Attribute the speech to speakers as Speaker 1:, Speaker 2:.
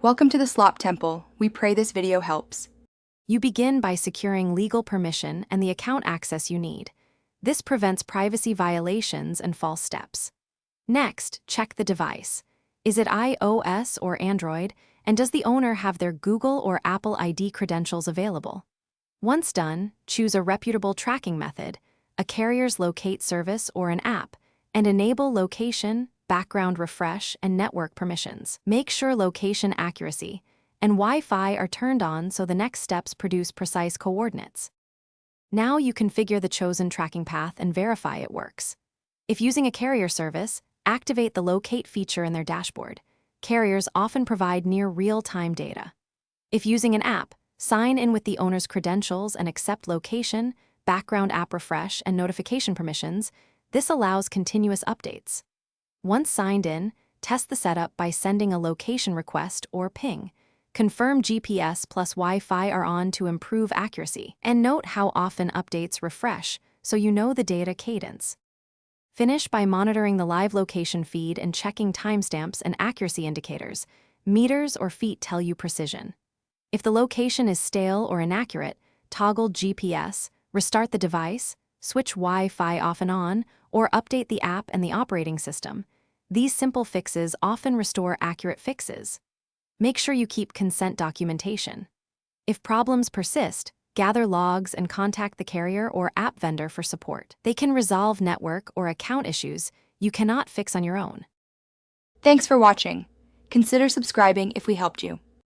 Speaker 1: Welcome to the Slop Temple. We pray this video helps.
Speaker 2: You begin by securing legal permission and the account access you need. This prevents privacy violations and false steps. Next, check the device. Is it iOS or Android, and does the owner have their Google or Apple ID credentials available? Once done, choose a reputable tracking method, a carrier's locate service or an app, and enable location, background refresh, and network permissions. Make sure location accuracy and Wi-Fi are turned on so the next steps produce precise coordinates. Now you configure the chosen tracking path and verify it works. If using a carrier service, activate the locate feature in their dashboard. Carriers often provide near real-time data. If using an app, sign in with the owner's credentials and accept location, background app refresh, and notification permissions. This allows continuous updates. Once signed in, test the setup by sending a location request or ping. Confirm GPS plus Wi-Fi are on to improve accuracy, and note how often updates refresh so you know the data cadence. Finish by monitoring the live location feed and checking timestamps and accuracy indicators. Meters or feet tell you precision. If the location is stale or inaccurate, toggle GPS, restart the device, switch Wi-Fi off and on, or update the app and the operating system. These simple fixes often restore accurate fixes. Make sure you keep consent documentation. If problems persist, gather logs and contact the carrier or app vendor for support. They can resolve network or account issues you cannot fix on your own.
Speaker 1: Thanks for watching. Consider subscribing if we helped you.